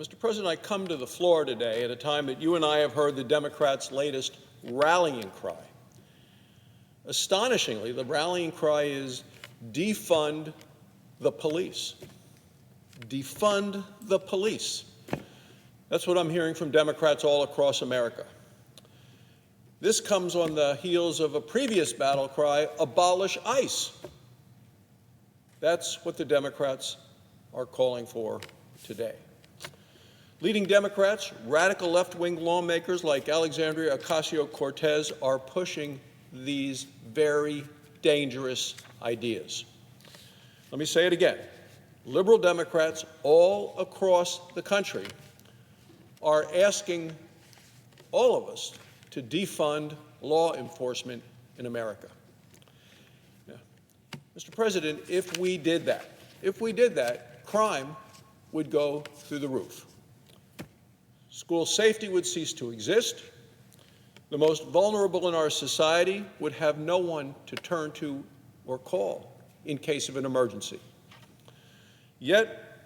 Mr. President, I come to the floor today at a time that you and I have heard the Democrats' latest rallying cry. Astonishingly, the rallying cry is defund the police. Defund the police. That's what I'm hearing from Democrats all across America. This comes on the heels of a previous battle cry, abolish ICE. That's what the Democrats are calling for today. Leading Democrats, radical left-wing lawmakers like Alexandria Ocasio-Cortez are pushing these very dangerous ideas. Let me say it again. Liberal Democrats all across the country are asking all of us to defund law enforcement in America. Now, Mr. President, if we did that, crime would go through the roof. School safety would cease to exist. The most vulnerable in our society would have no one to turn to or call in case of an emergency. Yet,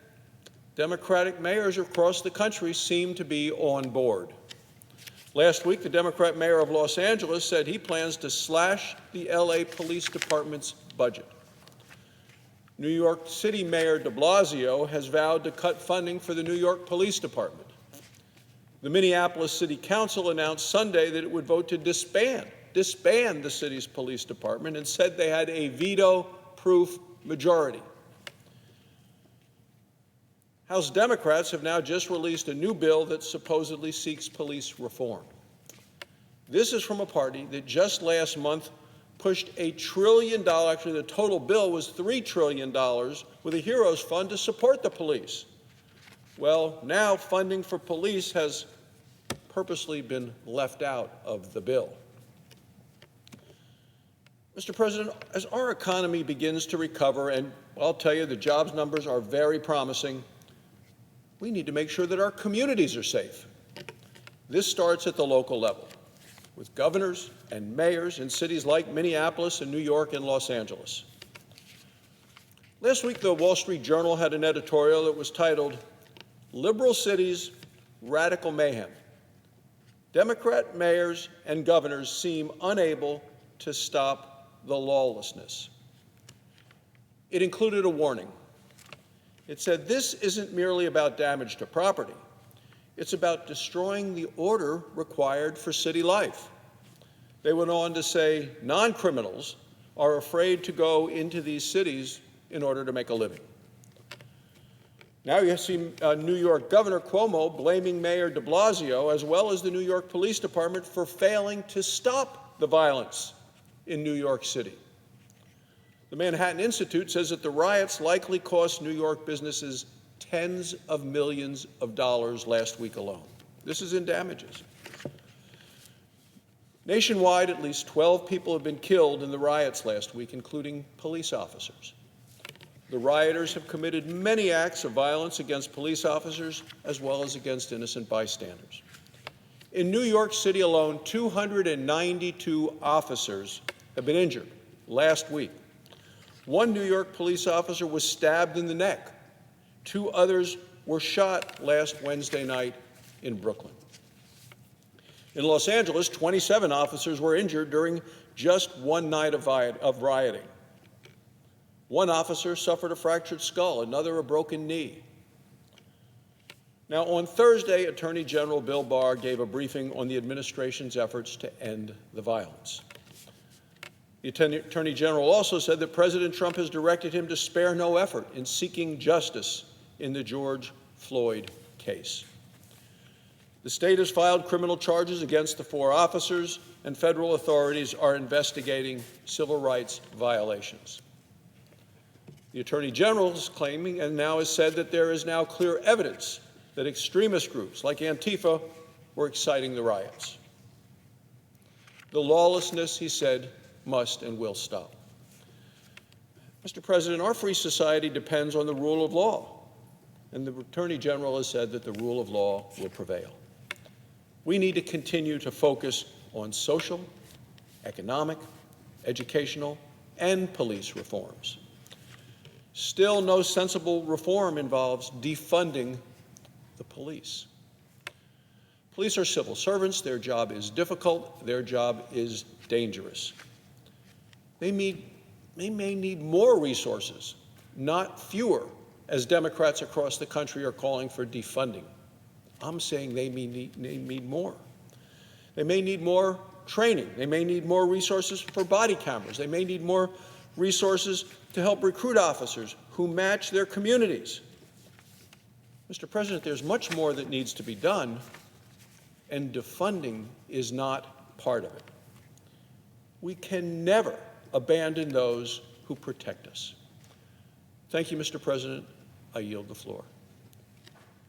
Democratic mayors across the country seem to be on board. Last week, the Democrat mayor of Los Angeles said he plans to slash the LA Police Department's budget. New York City Mayor de Blasio has vowed to cut funding for the New York Police Department. The Minneapolis City Council announced Sunday that it would vote to disband the city's police department and said they had a veto-proof majority. House Democrats have now just released a new bill that supposedly seeks police reform. This is from a party that just last month pushed $1 trillion, actually the total bill was $3 trillion, with a heroes fund to support the police. Well, now funding for police has purposely been left out of the bill. Mr. President, as our economy begins to recover, and I'll tell you the jobs numbers are very promising, we need to make sure that our communities are safe. This starts at the local level, with governors and mayors in cities like Minneapolis and New York and Los Angeles. Last week, the Wall Street Journal had an editorial that was titled, "Liberal Cities, Radical Mayhem. Democrat mayors and governors seem unable to stop the lawlessness." It included a warning. It said, this isn't merely about damage to property. It's about destroying the order required for city life. They went on to say non-criminals are afraid to go into these cities in order to make a living. Now you see New York Governor Cuomo blaming Mayor de Blasio, as well as the New York Police Department, for failing to stop the violence in New York City. The Manhattan Institute says that the riots likely cost New York businesses tens of millions of dollars last week alone. This is in damages. Nationwide, at least 12 people have been killed in the riots last week, including police officers. The rioters have committed many acts of violence against police officers as well as against innocent bystanders. In New York City alone, 292 officers have been injured last week. One New York police officer was stabbed in the neck. 2 others were shot last Wednesday night in Brooklyn. In Los Angeles, 27 officers were injured during just one night of rioting. One officer suffered a fractured skull, another a broken knee. Now, on Thursday, Attorney General Bill Barr gave a briefing on the administration's efforts to end the violence. The Attorney General also said that President Trump has directed him to spare no effort in seeking justice in the George Floyd case. The state has filed criminal charges against the 4 officers, and federal authorities are investigating civil rights violations. The Attorney General is claiming and now has said that there is now clear evidence that extremist groups like Antifa were exciting the riots. The lawlessness, he said, must and will stop. Mr. President, our free society depends on the rule of law, and the Attorney General has said that the rule of law will prevail. We need to continue to focus on social, economic, educational, and police reforms. Still, no sensible reform involves defunding the police. Police are civil servants. Their job is difficult. Their job is dangerous. They may need more resources, not fewer, as Democrats across the country are calling for defunding. I'm saying they need more. They may need more training. They may need more resources for body cameras. They may need more resources to help recruit officers who match their communities. Mr. President, there's much more that needs to be done, and defunding is not part of it. We can never abandon those who protect us. Thank you, Mr. President. I yield the floor.